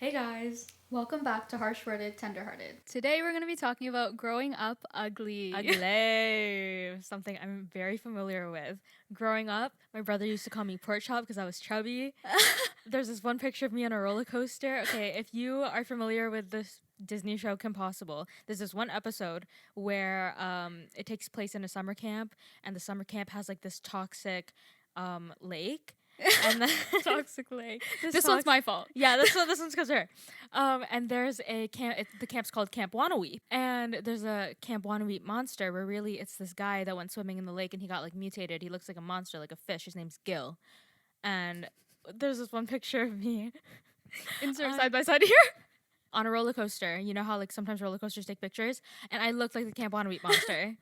Hey guys, welcome back to Harsh Worded Tenderhearted. Today we're going to be talking about growing up ugly. Ugly. Something I'm very familiar with. Growing up, my brother used to call me pork chop because I was chubby. There's this one picture of me on a roller coaster. Okay, if you are familiar with this Disney show Kim Possible, there's this one episode where it takes place in a summer camp, and the summer camp has like this toxic lake. And then Toxic lake. This one's my fault. Yeah, this one's because of her. And there's a camp. The camp's called Camp Wannaweep, and there's a Camp Wannaweep monster where really it's this guy that went swimming in the lake and he got like mutated. He looks like a monster, like a fish. His name's Gil, and there's this one picture of me. Insert side by side here. On a roller coaster. You know how like sometimes roller coasters take pictures, and I looked like the Camp Wannaweep monster.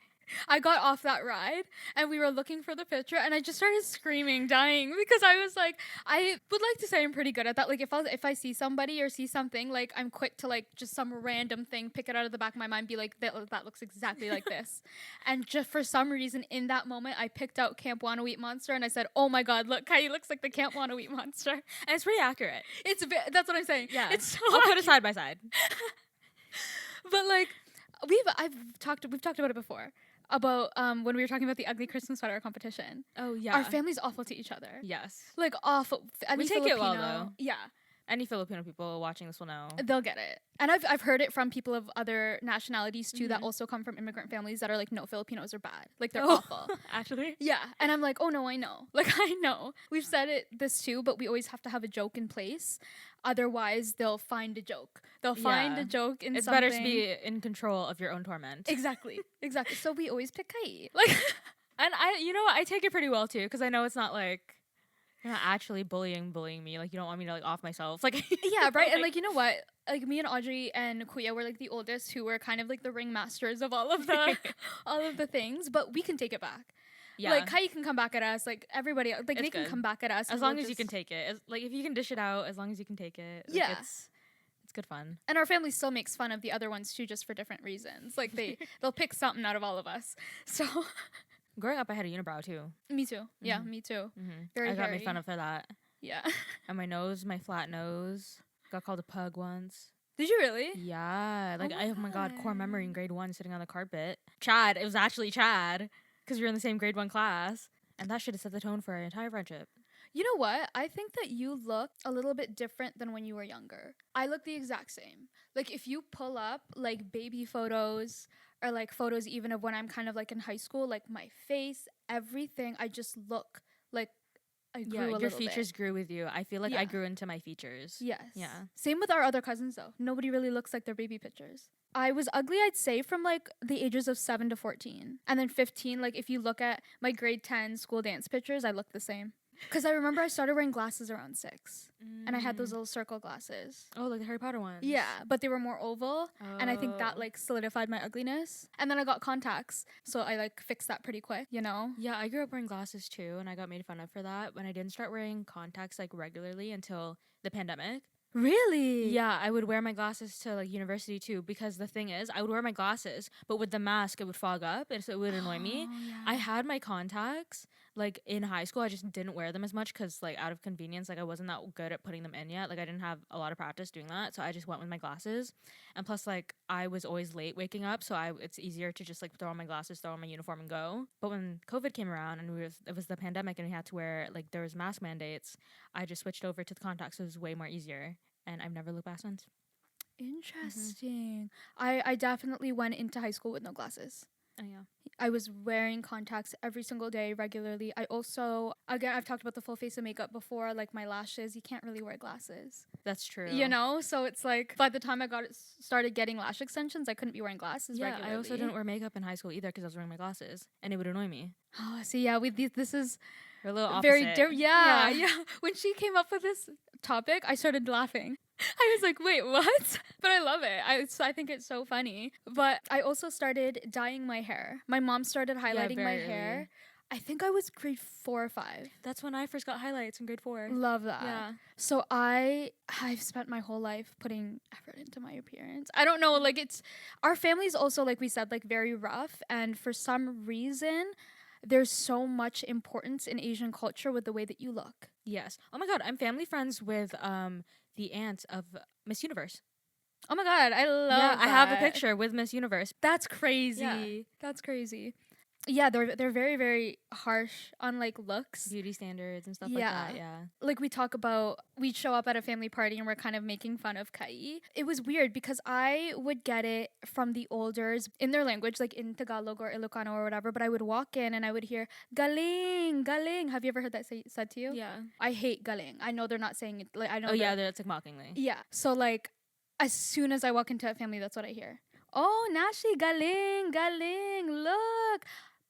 I got off that ride and we were looking for the picture and I just started screaming, dying because I was like, I would like to say I'm pretty good at that. Like if I see somebody or see something, like I'm quick to like just some random thing, pick it out of the back of my mind, be like, that looks exactly like this. And just for some reason in that moment, I picked out Camp Wannaweep Monster and I said, oh my God, look, Kai looks like the Camp Wannaweep Monster. And it's pretty accurate. That's what I'm saying. Yeah. It's so I'll put it side by side. But like, we've talked about it before. About when we were talking about the ugly Christmas sweater competition. Oh yeah. Our family's awful to each other. Yes. Like awful. We take it well though. Yeah. Any Filipino people watching this will know. They'll get it. And I've heard it from people of other nationalities too that also come from immigrant families that are like, no, Filipinos are bad. Like they're awful. Actually? Yeah. And I'm like, oh no, I know. Like I know. We've said this too, but we always have to have a joke in place. Otherwise, they'll find a joke. They'll find a joke in it's something. It's better to be in control of your own torment. Exactly. So we always pick Kai. Like, and I take it pretty well too, because I know it's not like you're not actually bullying me. Like you don't want me to like off myself. Like yeah, right. And like you know what? Like me and Audrey and Kuya were like the oldest, who were kind of like the ringmasters of all of the things. But we can take it back. Yeah. Like Kai can come back at us. Like everybody, like they can come back at us as long as you can take it. Like if you can dish it out, as long as you can take it. Like, yeah. It's good fun. And our family still makes fun of the other ones too, just for different reasons. Like they'll pick something out of all of us. So growing up, I had a unibrow too. Me too. Yeah, me too. I got made fun of for that. Yeah. And my flat nose, got called a pug once. Did you really? Yeah. Like oh my God, core memory in grade 1, sitting on the carpet. Chad. It was actually Chad, because we were in the same grade 1 class, and that should have set the tone for our entire friendship. You know what? I think that you look a little bit different than when you were younger. I look the exact same. Like if you pull up like baby photos or like photos even of when I'm kind of like in high school, like my face, everything, I just look like I grew a little bit. Your features grew with you. I feel like I grew into my features. Yes. Yeah. Same with our other cousins though. Nobody really looks like their baby pictures. I was ugly, I'd say, from like the ages of 7 to 14. And then 15, like if you look at my grade 10 school dance pictures, I look the same. Because I remember I started wearing glasses around 6. And I had those little circle glasses. Oh, like the Harry Potter ones. Yeah, but they were more oval. And I think that like solidified my ugliness. And then I got contacts. So I like fixed that pretty quick, you know? Yeah, I grew up wearing glasses too. And I got made fun of for that when I didn't start wearing contacts like regularly until the pandemic. Really? Yeah, I would wear my glasses to like university too, because the thing is, I would wear my glasses, but with the mask, it would fog up, and so it would annoy me. Yeah. I had my contacts like in high school. I just didn't wear them as much because like out of convenience, like I wasn't that good at putting them in yet. Like I didn't have a lot of practice doing that, so I just went with my glasses. And plus, like I was always late waking up, so it's easier to just like throw on my glasses, throw on my uniform, and go. But when COVID came around and it was the pandemic, and we had to wear like there was mask mandates, I just switched over to the contacts. So it was way more easier. And I've never looked back since. Interesting. I definitely went into high school with no glasses. Oh, yeah. I was wearing contacts every single day regularly. I also, again, I've talked about the full face of makeup before, like my lashes. You can't really wear glasses. That's true. You know? So it's like, by the time I started getting lash extensions, I couldn't be wearing glasses regularly. I also didn't wear makeup in high school either because I was wearing my glasses. And it would annoy me. Oh, see, yeah, this is... We're a little opposite. Very different. Yeah. When she came up with this topic, I started laughing. I was like, wait, what? But I love it. I think it's so funny. But I also started dyeing my hair. My mom started highlighting my hair. I think I was grade 4 or 5. That's when I first got highlights in grade 4. Love that. Yeah. So I've spent my whole life putting effort into my appearance. I don't know, like our family's also, like we said, like very rough. And for some reason, there's so much importance in Asian culture with the way that you look. Yes. Oh my God, I'm family friends with the aunt of Miss Universe. Oh my god, I love Yeah, I have a that. picture with Miss Universe. That's crazy. Yeah. That's crazy. Yeah, they're very, very harsh on like looks. Beauty standards and stuff Yeah. like that. Yeah. Like we talk about, we'd show up at a family party and we're kind of making fun of Kai. It was weird because I would get it from the elders in their language, like in Tagalog or Ilocano or whatever, but I would walk in and I would hear galing, galing. Have you ever heard that said to you? Yeah. I hate galing. I know they're not saying it. Like I know. Oh yeah, that's like mockingly. Yeah. So like, as soon as I walk into a family, that's what I hear. Oh, Nashi, galing, galing, look.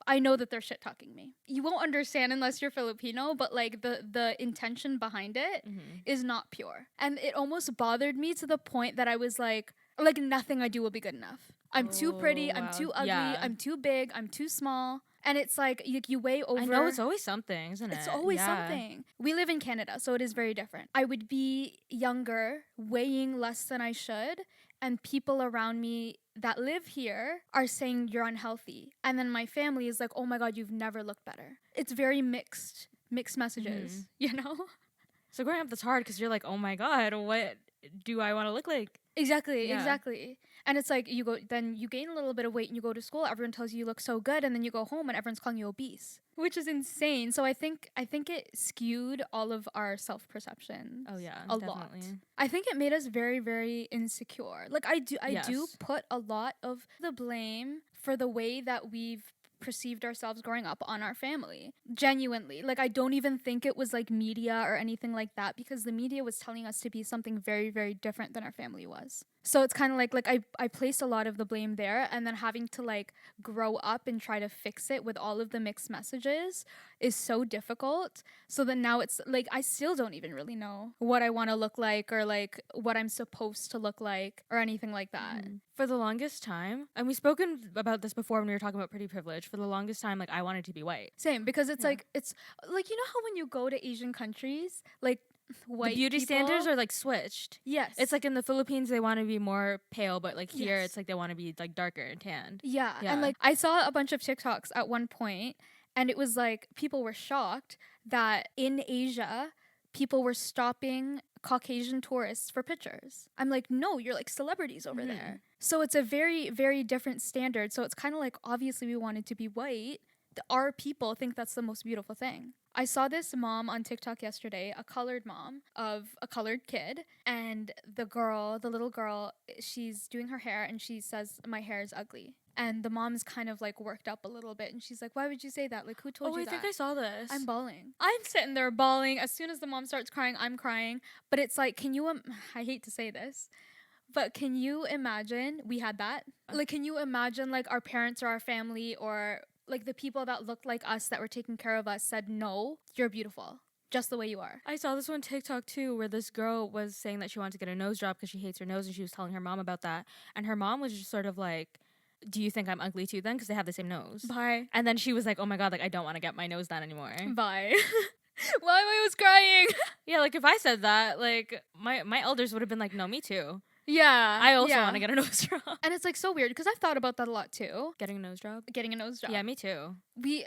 I know that they're shit talking me. You won't understand unless you're Filipino, but like the intention behind it is not pure. And it almost bothered me to the point that I was like nothing I do will be good enough. I'm too pretty, I'm wow. too ugly, Yeah. I'm too big, I'm too small. And it's like you weigh over. I know it's always something, isn't it? It's always Yeah. something. We live in Canada, so it is very different. I would be younger, weighing less than I should, and people around me that live here are saying you're unhealthy. And then my family is like, oh my God, you've never looked better. It's very mixed messages, you know? So growing up, that's hard because you're like, oh my God, what do I want to look like? Exactly, Yeah. exactly. And it's like then you gain a little bit of weight and you go to school, everyone tells you you look so good, and then you go home and everyone's calling you obese, which is insane. So I think it skewed all of our self-perception. Oh yeah, a definitely. lot. I think it made us very, very insecure. Like I do Yes. put a lot of the blame for the way that we've perceived ourselves growing up on our family. Genuinely. Like I don't even think it was like media or anything like that, because the media was telling us to be something very, very different than our family was. So it's kind of like I placed a lot of the blame there, and then having to like grow up and try to fix it with all of the mixed messages is so difficult. So then now it's like I still don't even really know what I want to look like or like what I'm supposed to look like or anything like that. For the longest time, and we've spoken about this before when we were talking about pretty privilege, for the longest time, like I wanted to be white. Same, because it's like you know how when you go to Asian countries, like white the beauty people, standards are like switched. yes, It's like in the Philippines they want to be more pale, but like here Yes. it's like they want to be like darker and tanned. yeah. Yeah. And like I saw a bunch of TikToks at one point, and it was like people were shocked that in Asia people were stopping Caucasian tourists for pictures. I'm like, no, you're like celebrities over there. So it's a very, very different standard. So it's kind of like, obviously we wanted to be white. Our people think that's the most beautiful thing. I saw this mom on TikTok yesterday, a colored mom of a colored kid, and the little girl, she's doing her hair and she says, my hair is ugly. And the mom's kind of like worked up a little bit, and she's like, why would you say that? Like, who told you I that? think I saw this. I'm bawling. I'm sitting there bawling. As soon as the mom starts crying, I'm crying. But it's like, I hate to say this, but can you imagine we had that? Like, can you imagine like our parents or our family or like the people that looked like us that were taking care of us said, no, you're beautiful just the way you are. I saw this one TikTok too where this girl was saying that she wanted to get a nose job because she hates her nose, and she was telling her mom about that. And her mom was just sort of like, do you think I'm ugly too then? Because they have the same nose. Bye. And then she was like, oh my God, like I don't want to get my nose done anymore. Bye. Why I was crying? Yeah, like if I said that, like my elders would have been like, no, me too. Yeah. I also want to get a nose job. And it's like so weird because I've thought about that a lot too. Getting a nose job? Getting a nose job. Yeah, me too. We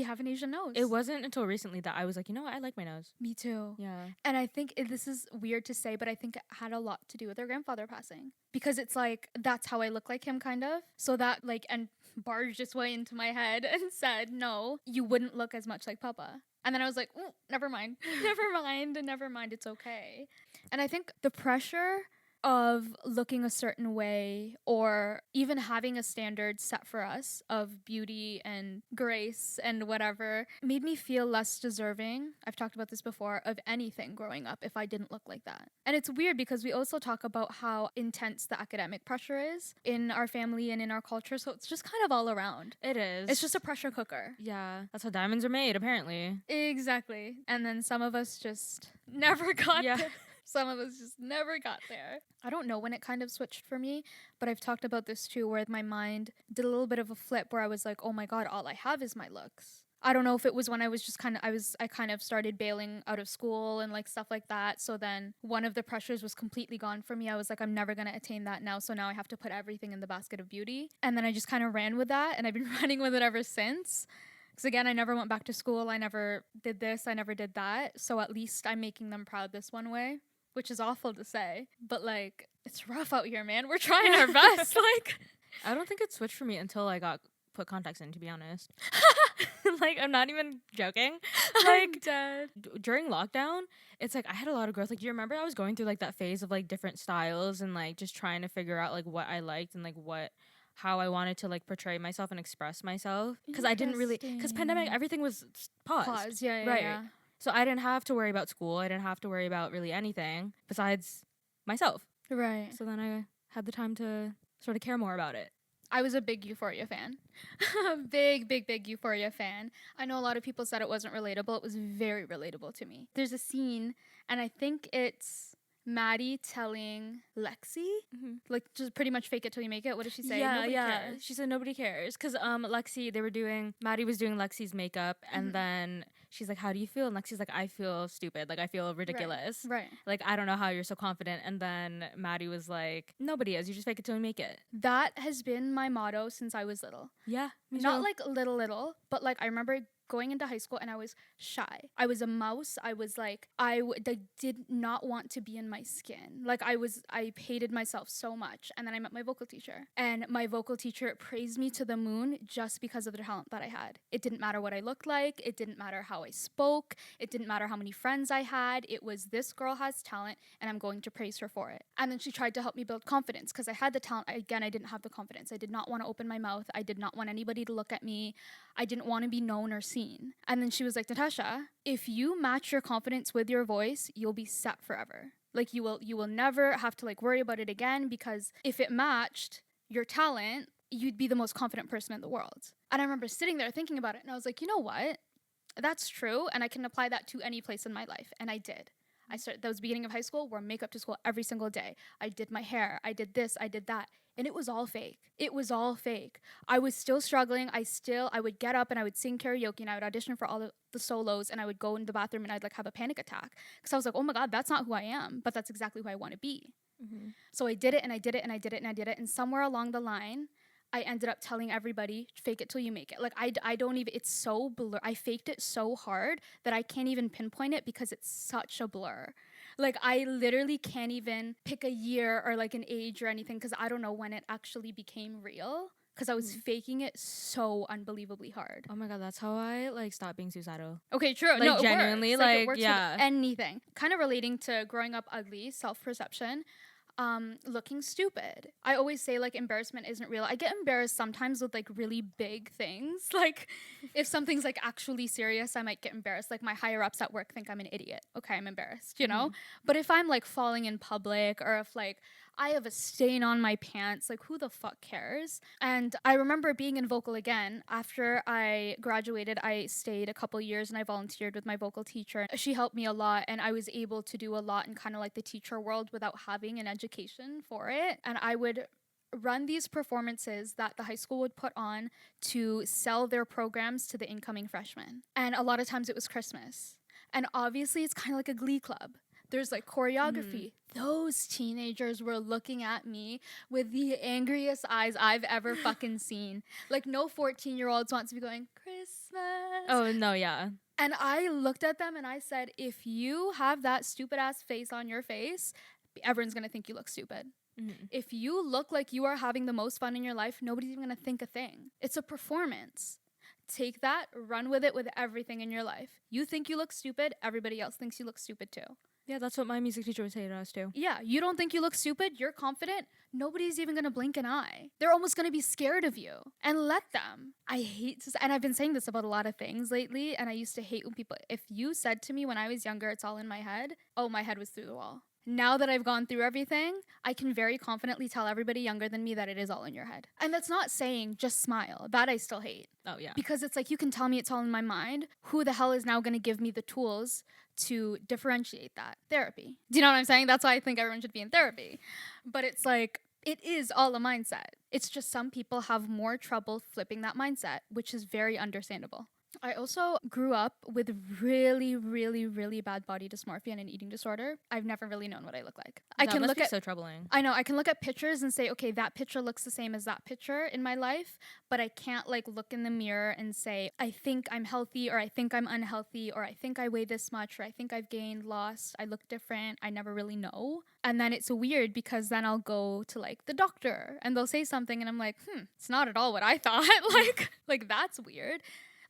have an Asian nose. It wasn't until recently that I was like, you know what? I like my nose. Me too. Yeah. And I think this is weird to say, but I think it had a lot to do with their grandfather passing. Because it's like, that's how I look like him, kind of. So that, like, and barged its way into my head and said, no, you wouldn't look as much like Papa. And then I was like, ooh, never mind. Never mind. It's okay. And I think the pressure of looking a certain way or even having a standard set for us of beauty and grace and whatever made me feel less deserving. I've talked about this before, of anything growing up if I didn't look like that. And it's weird because we also talk about how intense the academic pressure is in our family and in our culture. So it's just kind of all around. It is. It's just a pressure cooker. Yeah. That's how diamonds are made, apparently. Exactly. And then some of us just never got there. Some of us just never got there. I don't know when it kind of switched for me, but I've talked about this too, where my mind did a little bit of a flip where I was like, oh my God, all I have is my looks. I don't know if it was when I was just I kind of started bailing out of school and like stuff like that. So then one of the pressures was completely gone for me. I was like, I'm never going to attain that now. So now I have to put everything in the basket of beauty. And then I just kind of ran with that, and I've been running with it ever since. Because again, I never went back to school. I never did this. I never did that. So at least I'm making them proud this one way. which is awful to say, but like it's rough out here, man. We're trying our best. Like, I don't think it switched for me until I got put contacts in, to be honest. Like, I'm not even joking. I'm Like, dead. during lockdown, it's like I had a lot of growth. Like, do you remember I was going through like that phase of like different styles and like just trying to figure out like what I liked and like how I wanted to like portray myself and express myself, because I didn't really, because pandemic, everything was paused. Pause. Yeah, yeah, Right. yeah. So I didn't have to worry about school. I didn't have to worry about really anything besides myself. Right. So then I had the time to sort of care more about it. I was a big Euphoria fan. big Euphoria fan. I know a lot of people said it wasn't relatable. It was very relatable to me. There's a scene, and I think it's Maddie telling Lexi, like, just pretty much fake it till you make it. What did she say? Yeah, Nobody yeah. cares. She said nobody cares. Because Maddie was doing Lexi's makeup, and then she's like, how do you feel? And Lexi's like, I feel stupid. Like, I feel ridiculous. Right. Like, I don't know how you're so confident. And then Maddie was like, nobody is. You just fake it till you make it. That has been my motto since I was little. Yeah. Not like little, but like I remember going into high school and I was shy. I was a mouse. I was like, I did not want to be in my skin. Like I hated myself so much. And then I met my vocal teacher, and my vocal teacher praised me to the moon just because of the talent that I had. It didn't matter what I looked like. It didn't matter how I spoke. It didn't matter how many friends I had. It was, this girl has talent and I'm going to praise her for it. And then she tried to help me build confidence because I had the talent. I didn't have the confidence. I did not want to open my mouth. I did not want anybody to look at me. I didn't want to be known or seen. And then she was like, Natasha, if you match your confidence with your voice, you'll be set forever. Like you will never have to like worry about it again, because if it matched your talent, you'd be the most confident person in the world. And I remember sitting there thinking about it, and I was like, you know what? That's true, and I can apply that to any place in my life. And I did. That was the beginning of high school, wore makeup to school every single day. I did my hair. I did this. I did that. And it was all fake. It was all fake. I was still struggling. I would get up and I would sing karaoke, and I would audition for all the solos, and I would go in the bathroom and I'd like have a panic attack. Because I was like, oh my God, that's not who I am, but that's exactly who I want to be. Mm-hmm. So I did it and I did it and I did it and I did it. And somewhere along the line, I ended up telling everybody, fake it till you make it. Like I don't even, it's so blur. I faked it so hard that I can't even pinpoint it because it's such a blur. Like I literally can't even pick a year or like an age or anything, because I don't know when it actually became real, because I was faking it so unbelievably hard. Oh my God, that's how I like stopped being suicidal. Okay, true. Like, no, genuinely, it works. like it works yeah, with anything. Kind of relating to growing up ugly, self-perception. Looking stupid. I always say like embarrassment isn't real. I get embarrassed sometimes with like really big things. Like if something's like actually serious, I might get embarrassed. Like my higher ups at work think I'm an idiot. Okay, I'm embarrassed, you know? But if I'm like falling in public, or if like I have a stain on my pants, like who the fuck cares? And I remember being in vocal again. After I graduated, I stayed a couple years and I volunteered with my vocal teacher. She helped me a lot, and I was able to do a lot in kind of like the teacher world without having an education for it. And I would run these performances that the high school would put on to sell their programs to the incoming freshmen. And a lot of times it was Christmas. And obviously it's kind of like a glee club. There's like choreography. Those teenagers were looking at me with the angriest eyes I've ever fucking seen. Like no 14-year-olds want to be going, Christmas. Oh no, yeah. And I looked at them and I said, if you have that stupid ass face on your face, everyone's gonna think you look stupid. If you look like you are having the most fun in your life, nobody's even gonna think a thing. It's a performance. Take that, run with it with everything in your life. You think you look stupid, everybody else thinks you look stupid too. Yeah, that's what my music teacher would say to us too. Yeah, you don't think you look stupid, you're confident, nobody's even gonna blink an eye. They're almost gonna be scared of you. And let them. I hate to, and I've been saying this about a lot of things lately, and I used to hate when people, if you said to me when I was younger, it's all in my head, oh, my head was through the wall. Now that I've gone through everything, I can very confidently tell everybody younger than me that it is all in your head. And that's not saying just smile. That I still hate. Oh, yeah. Because it's like, you can tell me it's all in my mind. Who the hell is now going to give me the tools to differentiate that? Therapy. Do you know what I'm saying? That's why I think everyone should be in therapy. But it's like, it is all a mindset. It's just some people have more trouble flipping that mindset, which is very understandable. I also grew up with really, really, really bad body dysmorphia and an eating disorder. I've never really known what I look like. I That can must look be at so troubling. I know I can look at pictures and say, okay, that picture looks the same as that picture in my life, but I can't like look in the mirror and say, I think I'm healthy or I think I'm unhealthy or I think I weigh this much or I think I've gained, lost, I look different. I never really know. And then it's weird because then I'll go to like the doctor and they'll say something and I'm like, it's not at all what I thought. like that's weird.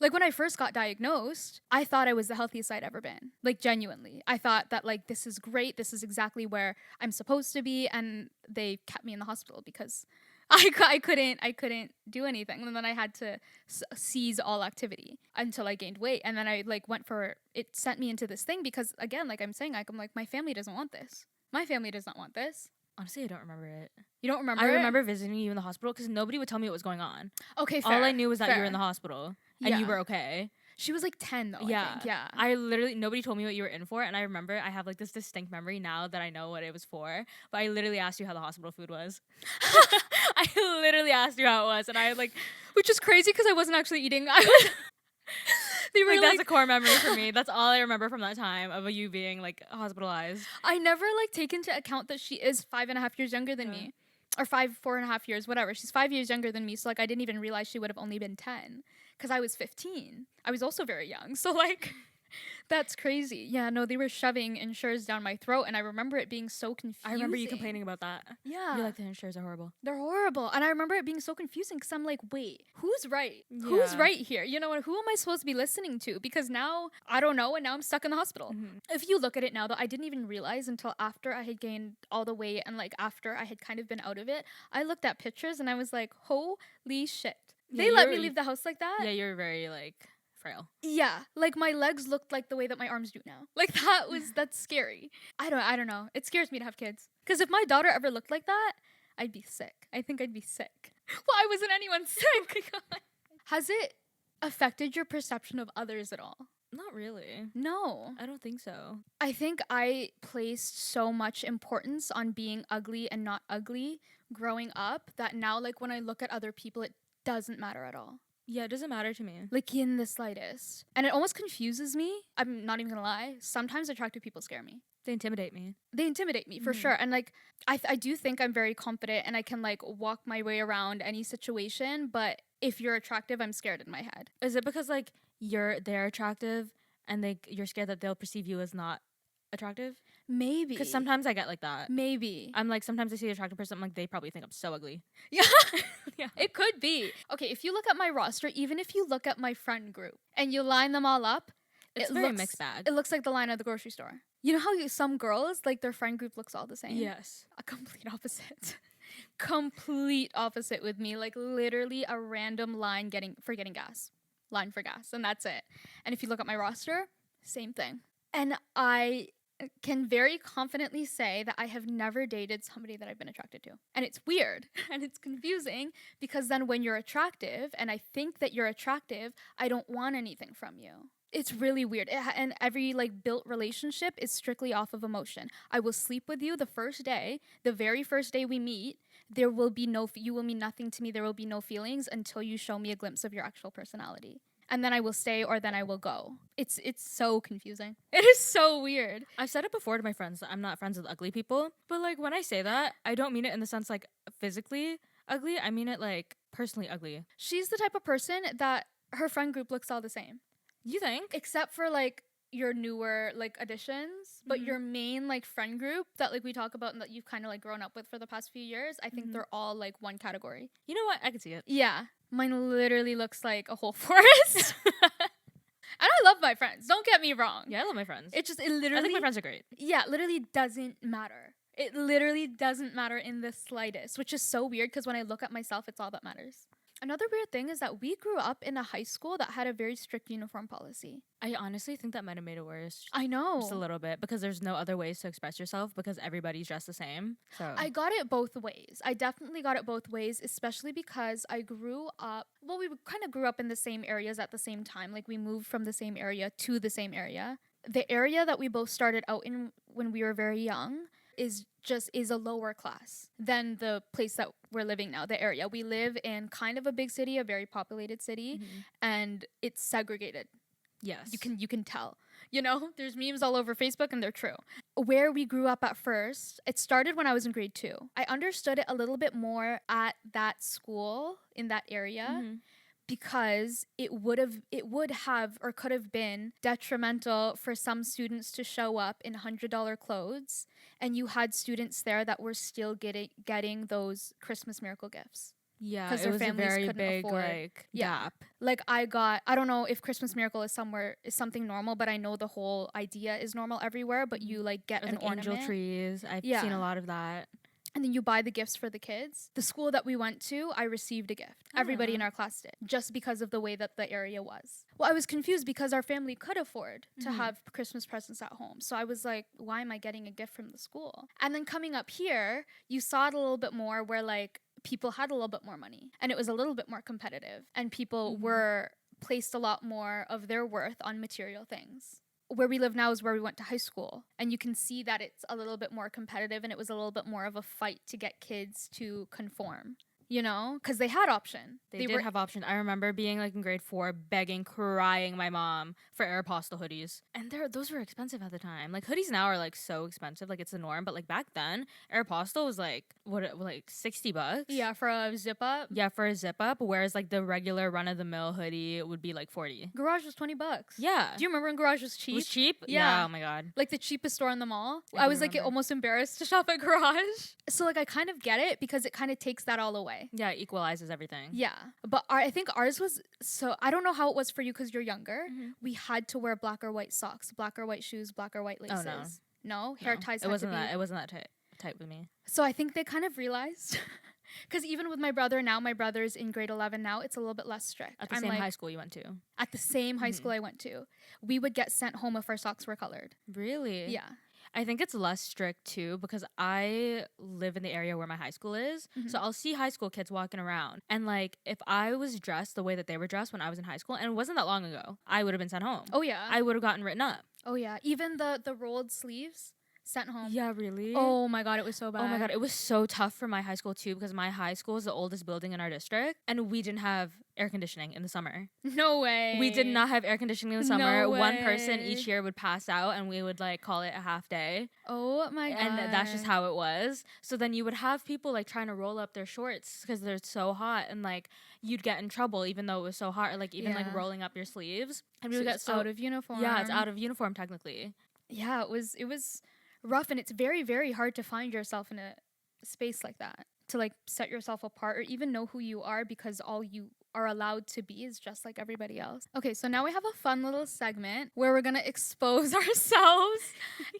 Like when I first got diagnosed, I thought I was the healthiest I'd ever been. Like genuinely. I thought that like this is great. This is exactly where I'm supposed to be, and they kept me in the hospital because I couldn't do anything. And then I had to cease all activity until I gained weight. And then I like went for it sent me into this thing because again, like I'm saying, like I'm like my family doesn't want this. My family does not want this. Honestly, I don't remember it. You don't remember? I remember visiting you in the hospital because nobody would tell me what was going on. Okay, fair. All I knew was that you were fair. in the hospital and you were okay. She was like 10 though. Yeah. I think. Yeah. I literally, nobody told me what you were in for. And I remember I have like this distinct memory now that I know what it was for. But I literally asked you how the hospital food was. I literally asked you how it was. And I like, which is crazy because I wasn't actually eating. I was. They were like, like, that's a core memory for me. That's all I remember from that time of you being like hospitalized. I never like take into account that she is 5.5 years younger than me, or 4.5 years, whatever. She's 5 years younger than me, so like I didn't even realize she would have only been 10 because I was 15. I was also very young, so like that's crazy. Yeah, no, they were shoving Ensures down my throat, and I remember it being so confusing. I remember you complaining about that. Yeah, You're like, the Ensures are horrible. They're horrible, and I remember it being so confusing because I'm like, wait, who's right? Who's right here? You know, and who am I supposed to be listening to? Because now I don't know, and now I'm stuck in the hospital. If you look at it now, though, I didn't even realize until after I had gained all the weight and like after I had kind of been out of it, I looked at pictures and I was like, holy shit. Yeah, They let me leave the house like that? Yeah, you're very like frail. Yeah, like my legs looked like the way that my arms do now. Like that's scary. I don't know. It scares me to have kids. Because if my daughter ever looked like that, I'd be sick. I think I'd be sick. Why wasn't anyone sick? Has it affected your perception of others at all? Not really. No. I don't think so. I think I placed so much importance on being ugly and not ugly growing up that now like when I look at other people, it doesn't matter at all. Yeah, it doesn't matter to me. Like in the slightest. And it almost confuses me. I'm not even gonna lie. Sometimes attractive people scare me. They intimidate me. They intimidate me for sure. And like I do think I'm very confident and I can like walk my way around any situation, but if you're attractive, I'm scared in my head. Is it because like they're attractive and you're scared that they'll perceive you as not attractive? Maybe. Because sometimes I get like that. Maybe. I'm like, sometimes I see an attractive person, I'm like, they probably think I'm so ugly. Yeah. Yeah. It could be. Okay, if you look at my roster, even if you look at my friend group and you line them all up, It's very mixed bag. It looks like the line at the grocery store. You know how some girls, like their friend group looks all the same? Yes. A complete opposite. Complete opposite with me. Like literally a random line for getting gas. Line for gas. And that's it. And if you look at my roster, same thing. And I can very confidently say that I have never dated somebody that I've been attracted to. And it's weird and it's confusing because then when you're attractive and I think that you're attractive, I don't want anything from you. It's really weird. And every like built relationship is strictly off of emotion. I will sleep with you the very first day we meet. You will mean nothing to me. There will be no feelings until you show me a glimpse of your actual personality. And then I will stay or then I will go. It's so confusing. It is so weird. I've said it before to my friends that I'm not friends with ugly people. But like when I say that, I don't mean it in the sense like physically ugly. I mean it like personally ugly. She's the type of person that her friend group looks all the same. You think? Except for like your newer like additions, but your main like friend group that like we talk about and that you've kind of like grown up with for the past few years, I think they're all like one category. You know what? I can see it. Yeah. Mine literally looks like a whole forest. And I love my friends. Don't get me wrong. Yeah, I love my friends. It literally... I think my friends are great. Yeah, literally doesn't matter. It literally doesn't matter in the slightest, which is so weird because when I look at myself, it's all that matters. Another weird thing is that we grew up in a high school that had a very strict uniform policy. I honestly think that might have made it worse. I know. Just a little bit because there's no other ways to express yourself because everybody's dressed the same. So I got it both ways. I definitely got it both ways, especially because I grew up, we kind of grew up in the same areas at the same time. Like we moved from the same area to the same area. The area that we both started out in when we were very young is a lower class than the place that we're living now, the area. We live in kind of a big city, a very populated city, and it's segregated. Yes. You can tell. You know, there's memes all over Facebook and they're true. Where we grew up at first, it started when I was in grade 2. I understood it a little bit more at that school in that area. Because it would have or could have been detrimental for some students to show up in $100 clothes, and you had students there that were still getting those Christmas miracle gifts. Yeah, because it their was a families very couldn't big afford. gap. Like I don't know if Christmas miracle is something normal, but I know the whole idea is normal everywhere. But you like get an Like ornament. angel trees. I've seen a lot of that. And then you buy the gifts for the kids. The school that we went to, I received a gift. Everybody in our class did, just because of the way that the area was. Well, I was confused because our family could afford to have Christmas presents at home. So I was like, why am I getting a gift from the school? And then coming up here, you saw it a little bit more where like people had a little bit more money and it was a little bit more competitive and people were placed a lot more of their worth on material things. Where we live now is where we went to high school, and you can see that it's a little bit more competitive and it was a little bit more of a fight to get kids to conform, you know, because they had option. They did have option. I remember being like in grade 4 begging, crying my mom for Aeropostale hoodies. And those were expensive at the time. Like hoodies now are like so expensive, like it's the norm, but like back then Aeropostale was like like $60. Yeah, for a zip up. Yeah, for a zip up, whereas like the regular run of the mill hoodie would be like $40. Garage was $20. Yeah. Do you remember when Garage was cheap? It was cheap? Yeah. Oh my god. Like the cheapest store in the mall. I was like remember. almost embarrassed to shop at Garage. So like I kind of get it because it kind of takes that all away. Yeah, it equalizes everything. Yeah. But I think ours was, so I don't know how it was for you because you're younger. We had to wear black or white socks, black or white shoes, black or white laces. Oh, no? Hair ties It wasn't that tight with me. So I think they kind of realized, because even with my brother now, my brother's in grade 11 now, it's a little bit less strict. At the same high school you went to? At the same high school I went to. We would get sent home if our socks were colored. Really? Yeah. I think it's less strict too because I live in the area where my high school is. So I'll see high school kids walking around. And like if I was dressed the way that they were dressed when I was in high school, and it wasn't that long ago, I would have been sent home. Oh yeah. I would have gotten written up. Oh yeah. Even the rolled sleeves, sent home. Yeah, really? Oh my god, it was so bad. Oh my god, it was so tough for my high school too because my high school is the oldest building in our district and we didn't have air conditioning in the summer. No way. We did not have air conditioning in the summer. No One person way. each year would pass out and we would like call it a half day. Oh my god. And that's just how it was. So then you would have people like trying to roll up their shorts because they're so hot and like you'd get in trouble even though it was so hot, or like even like rolling up your sleeves. And we would get out of uniform. Yeah, it's out of uniform technically. Yeah, it was rough, and it's very, very hard to find yourself in a space like that, to like set yourself apart or even know who you are, because all you are allowed to be is just like everybody else. Okay, so now we have a fun little segment where we're gonna expose ourselves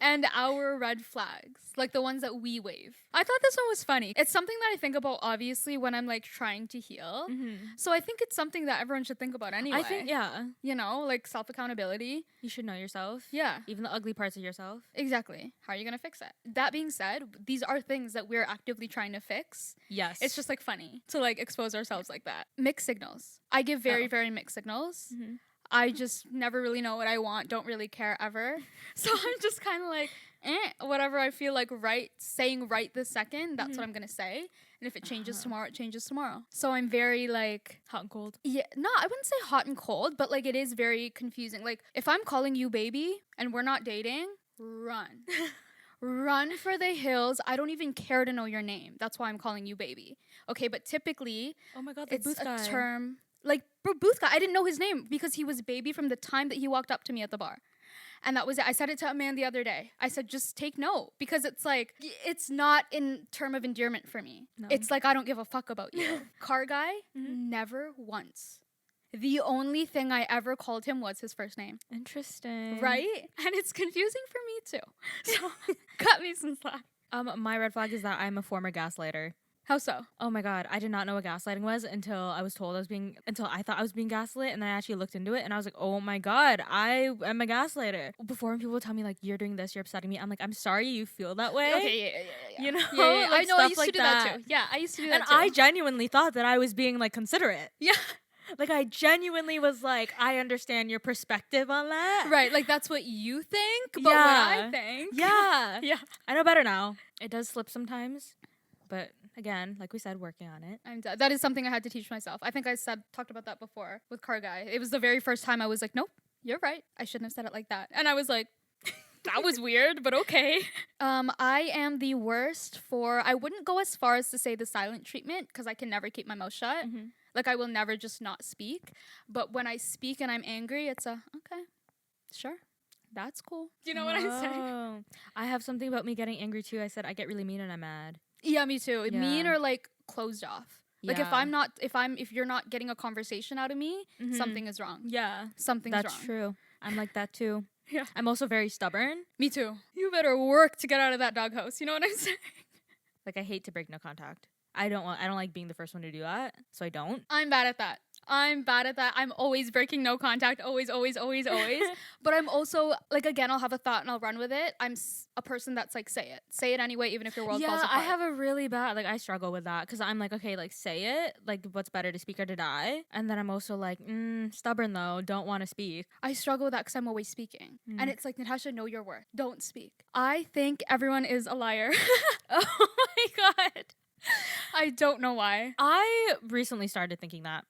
and our red flags, like the ones that we wave. I thought this one was funny. It's something that I think about obviously when I'm like trying to heal. So I think it's something that everyone should think about anyway. I think, yeah. You know, like self-accountability. You should know yourself. Yeah. Even the ugly parts of yourself. Exactly. How are you going to fix it? That being said, these are things that we're actively trying to fix. Yes. It's just like funny to like expose ourselves like that. Mixed signals. I give very, very mixed signals. I just never really know what I want, don't really care ever. So I'm just kind of like, whatever I feel like saying right this second, that's what I'm going to say. And if it changes tomorrow, it changes tomorrow. So I'm very like... hot and cold? Yeah, no, I wouldn't say hot and cold, but like it is very confusing. Like if I'm calling you baby and we're not dating, run. Run for the hills. I don't even care to know your name. That's why I'm calling you baby. Okay, but typically... Oh my god, the it's booth guy. a term... Like, booth guy, I didn't know his name because he was baby from the time that he walked up to me at the bar. And that was it. I said it to a man the other day. I said, just take note, because it's like, it's not in term of endearment for me. No. It's like, I don't give a fuck about you. Car guy, never once. The only thing I ever called him was his first name. Interesting. Right? And it's confusing for me too. So, cut me some slack. My red flag is that I'm a former gaslighter. How so? Oh my god, I did not know what gaslighting was until I thought I was being gaslit, and then I actually looked into it and I was like, oh my god, I am a gaslighter. Before when people would tell me like, you're doing this, you're upsetting me, I'm like, I'm sorry you feel that way. Okay, yeah. You know? Yeah. Like, I know, I stuff used like to do that too. Yeah, I used to do that and too. I genuinely thought that I was being like considerate. Yeah. Like, I genuinely was like, I understand your perspective on that. Right, like that's what you think, but what Yeah. I think. Yeah. Yeah. I know better now. It does slip sometimes. But again, like we said, working on it. That is something I had to teach myself. I think I talked about that before with Car Guy. It was the very first time I was like, nope, you're right. I shouldn't have said it like that. And I was like, that was weird, but okay. I am the worst for, I wouldn't go as far as to say the silent treatment because I can never keep my mouth shut. Mm-hmm. Like I will never just not speak. But when I speak and I'm angry, it's okay, sure. That's cool. Do you know what I'm saying? I have something about me getting angry too. I said I get really mean and I'm mad. Yeah, me too. Yeah. Mean or like closed off. Like Yeah. if you're not getting a conversation out of me, Mhm. something is wrong. Yeah. Something's That's wrong. true. I'm like that too. Yeah. I'm also very stubborn. Me too. You better work to get out of that doghouse. You know what I'm saying? Like, I hate to break no contact. I don't like being the first one to do that, so I don't. I'm bad at that. I'm always breaking no contact. Always, always, always, always. But I'm also, like, again, I'll have a thought and I'll run with it. I'm a person that's like, say it. Say it anyway, even if your world falls apart. I have a really bad, like, I struggle with that because I'm like, okay, like, say it. Like, what's better, to speak or to die? And then I'm also like, stubborn though, don't want to speak. I struggle with that because I'm always speaking. And it's like, Natasha, know your worth. Don't speak. I think everyone is a liar. Oh my God. I don't know why. I recently started thinking that.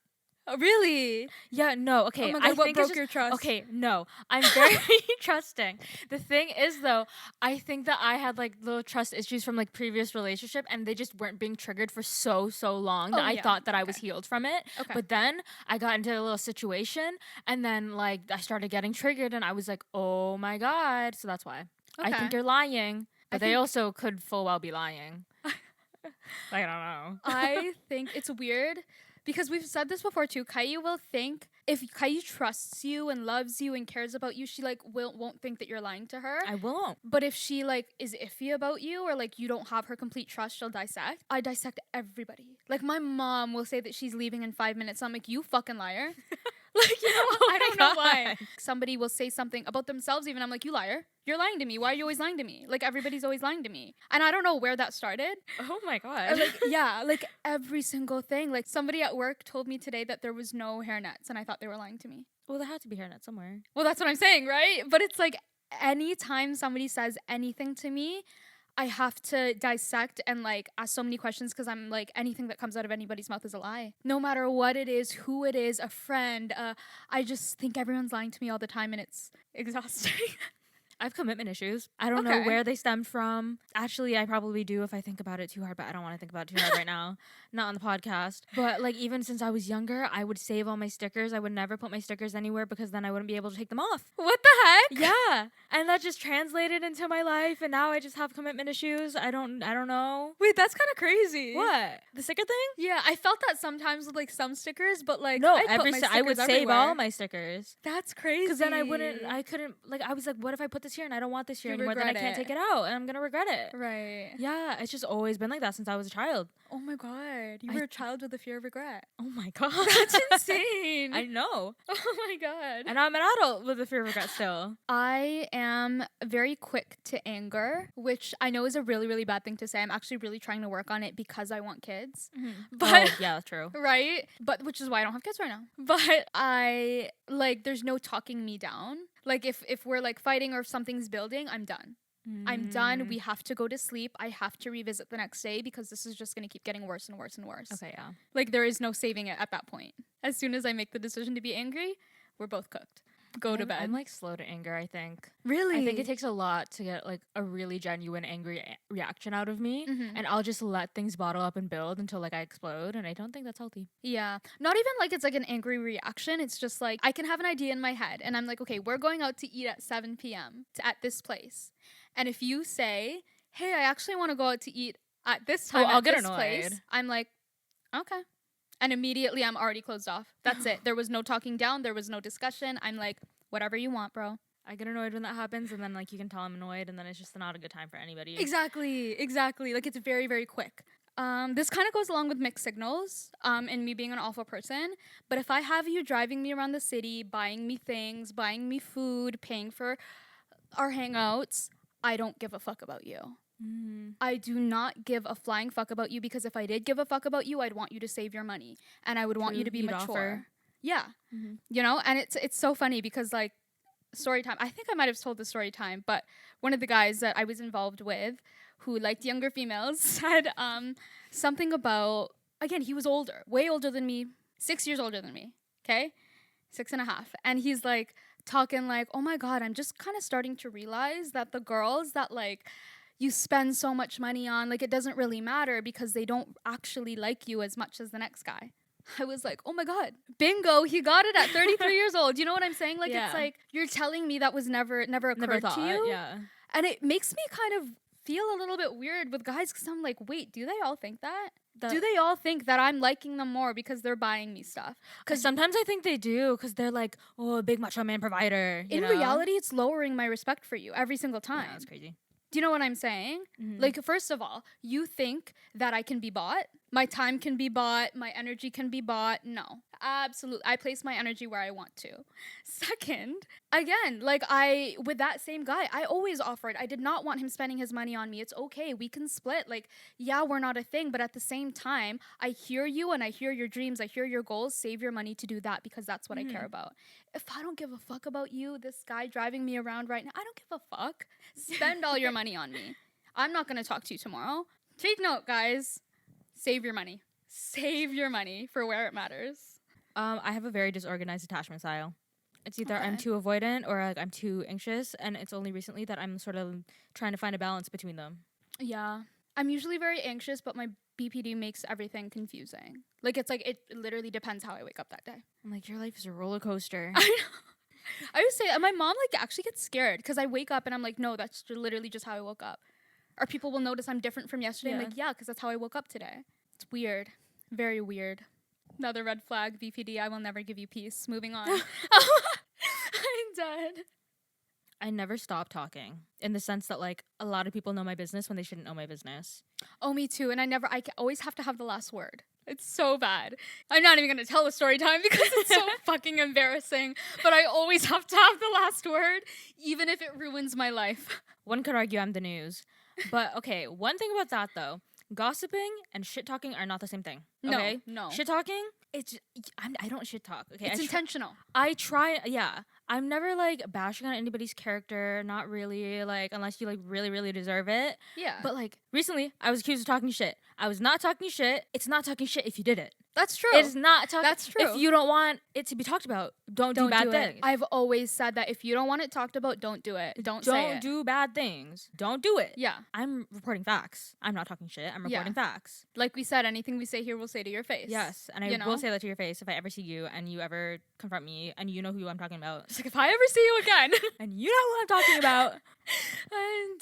Oh, really? Yeah, no, okay. Oh my God, I what think it's broke your trust? Okay, no. I'm very trusting. The thing is, though, I think that I had, like, little trust issues from, like, previous relationship, and they just weren't being triggered for so long that I thought that I was healed from it. Okay. But then I got into a little situation, and then, like, I started getting triggered, and I was like, oh my God. So that's why. I think you're lying. But they also could full well be lying. I don't know. I think it's weird because we've said this before too. Kayu will think, if Kayu trusts you and loves you and cares about you, she like won't think that you're lying to her. I won't. But if she like is iffy about you or like you don't have her complete trust, she'll dissect. I dissect everybody. Like my mom will say that she's leaving in 5 minutes. I'm like, you fucking liar. Like, you know, I don't know why. Somebody will say something about themselves even. I'm like, you liar. You're lying to me. Why are you always lying to me? Like, everybody's always lying to me. And I don't know where that started. Oh my God. Like, yeah, like every single thing. Like, somebody at work told me today that there was no hairnets, and I thought they were lying to me. Well, there had to be hairnet somewhere. Well, that's what I'm saying, right? But it's like, anytime somebody says anything to me, I have to dissect and like ask so many questions because I'm like, anything that comes out of anybody's mouth is a lie. No matter what it is, who it is, a friend. I just think everyone's lying to me all the time, and it's exhausting. I have commitment issues. I don't know where they stemmed from. Actually, I probably do if I think about it too hard, but I don't want to think about it too hard right now. Not on the podcast. But like, even since I was younger, I would save all my stickers. I would never put my stickers anywhere because then I wouldn't be able to take them off. What the heck? Yeah. And that just translated into my life, and now I just have commitment issues. I don't know. Wait, that's kind of crazy. What? The sticker thing? Yeah, I felt that sometimes with like some stickers, but like No, I would save all my stickers. That's crazy. Because then I couldn't, like, I was like, what if I put this here and I don't want this here You anymore? Then I regret can't it. take it out and I'm going to regret it. Right. Yeah, it's just always been like that since I was a child. Oh my God. You were a child with a fear of regret. Oh my God. That's insane. I know. Oh my God. And I'm an adult with a fear of regret still. I am very quick to anger, which I know is a really, really bad thing to say. I'm actually really trying to work on it because I want kids. But yeah, true. Right? But which is why I don't have kids right now. But I like there's no talking me down. Like if we're like fighting or if something's building, I'm done. I'm done. We have to go to sleep. I have to revisit the next day because this is just going to keep getting worse and worse and worse. Okay, yeah. Like there is no saving it at that point. As soon as I make the decision to be angry, we're both cooked. Go to bed. I'm like slow to anger, I think. Really? I think it takes a lot to get like a really genuine angry reaction out of me. And I'll just let things bottle up and build until like I explode. And I don't think that's healthy. Yeah. Not even like it's like an angry reaction. It's just like I can have an idea in my head and I'm like, okay, we're going out to eat at 7 p.m. at this place. And if you say, hey, I actually want to go out to eat at this time I'll at get this annoyed. place, I'm like, okay. And immediately I'm already closed off. That's it. There was no talking down. There was no discussion. I'm like, whatever you want, bro. I get annoyed when that happens, and then like you can tell I'm annoyed, and then it's just not a good time for anybody. Exactly. Like it's very, very quick. This kind of goes along with mixed signals and me being an awful person. But if I have you driving me around the city, buying me things, buying me food, paying for our hangouts, I don't give a fuck about you. I do not give a flying fuck about you because if I did give a fuck about you, I'd want you to save your money and I would want you to be You'd mature. offer. Yeah. You know, and it's so funny because like story time. I think I might have told the story time, but one of the guys that I was involved with who liked younger females said something about, again, he was older, way older than me, 6 years older than me. Okay. 6.5. And he's like talking like, oh my God, I'm just kind of starting to realize that the girls that like you spend so much money on, like it doesn't really matter because they don't actually like you as much as the next guy. I was like, oh my God, bingo, he got it at 33 years old. You know what I'm saying? Like, it's like, you're telling me that was never occurred to you. Yeah. And it makes me kind of feel a little bit weird with guys because I'm like, wait, do they all think that? Do they all think that I'm liking them more because they're buying me stuff? Because sometimes I think they do because they're like, oh, a big macho man provider. In reality, it's lowering my respect for you every single time. Yeah, that's crazy. Do you know what I'm saying? Like, first of all, you think that I can be bought? My time can be bought? My energy can be bought? No, absolutely. I place my energy where I want to. Second, again, like with that same guy, I always offered. I did not want him spending his money on me. It's okay. We can split. Like, yeah, we're not a thing. But at the same time, I hear you and I hear your dreams. I hear your goals. Save your money to do that because that's what I care about. If I don't give a fuck about you, this guy driving me around right now, I don't give a fuck. Spend all your money on me. I'm not going to talk to you tomorrow. Take note, guys. Save your money. Save your money for where it matters. I have a very disorganized attachment style. It's either I'm too avoidant or like I'm too anxious, and it's only recently that I'm sort of trying to find a balance between them. Yeah. I'm usually very anxious, but my BPD makes everything confusing. Like, it's like, it literally depends how I wake up that day. I'm like, your life is a roller coaster. I know. I would say, my mom, like, actually gets scared because I wake up and I'm like, no, that's literally just how I woke up. Or people will notice I'm different from yesterday. I'm like, yeah, because that's how I woke up today. It's weird. Very weird. Another red flag, BPD, I will never give you peace. Moving on. I'm dead. I never stop talking in the sense that, like, a lot of people know my business when they shouldn't know my business. Oh, me too. And I always have to have the last word. It's so bad. I'm not even going to tell the story time because it's so fucking embarrassing. But I always have to have the last word, even if it ruins my life. One could argue I'm the news. But, okay, one thing about that, though. Gossiping and shit talking are not the same thing. Okay? No. Shit talking, I don't shit talk. Okay, it's intentional. I try. Yeah, I'm never like bashing on anybody's character. Not really. Like unless you like really, really deserve it. Yeah. But like recently, I was accused of talking shit. I was not talking shit. It's not talking shit if you did it. That's true. It is not talking. That's true. If you don't want it to be talked about, don't do bad things. I've always said that if you don't want it talked about, don't do it. Don't say it. Don't do bad things. Don't do it. Yeah. I'm reporting facts. I'm not talking shit. I'm reporting facts. Like we said, anything we say here, we'll say to your face. Yes, and I will say that to your face if I ever see you and you ever confront me and you know who I'm talking about. It's like, if I ever see you again and you know who I'm talking about. I'm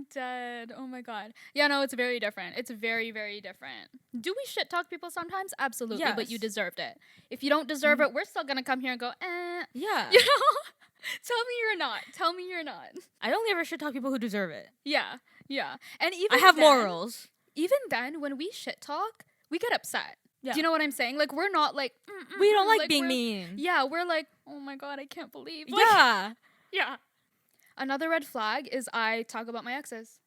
dead. Oh my God. Yeah, no, it's very different. It's very, very different. Do we shit talk people sometimes? Absolutely, yes. But you deserved it. If you don't deserve it, we're still gonna come here and go, yeah. You know? Tell me you're not. Tell me you're not. I only ever shit talk people who deserve it. Yeah. And even I have morals. Even then, when we shit talk, we get upset. Yeah. Do you know what I'm saying? Like, we're not like... we don't like being mean. Yeah, we're like, oh my God, I can't believe. Like, yeah. Yeah. Another red flag is I talk about my exes.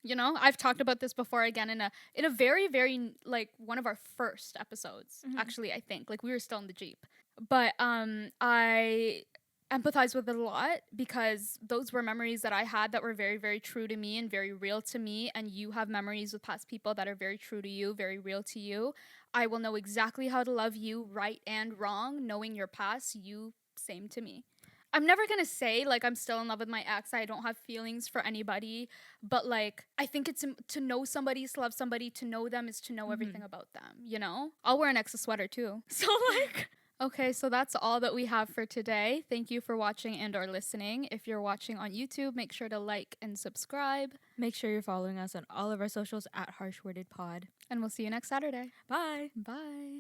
You know, I've talked about this before again in a very, very, like, one of our first episodes, actually, I think. Like, we were still in the Jeep. But I empathize with it a lot because those were memories that I had that were very, very true to me and very real to me. And you have memories with past people that are very true to you, very real to you. I will know exactly how to love you, right and wrong, knowing your past, you, same to me. I'm never going to say, like, I'm still in love with my ex. I don't have feelings for anybody. But, like, I think it's to know somebody is to love somebody. To know them is to know everything about them, you know? I'll wear an ex's sweater, too. So, like... Okay, so that's all that we have for today. Thank you for watching and or listening. If you're watching on YouTube, make sure to like and subscribe. Make sure you're following us on all of our socials at HWTH Pod. And we'll see you next Saturday. Bye. Bye.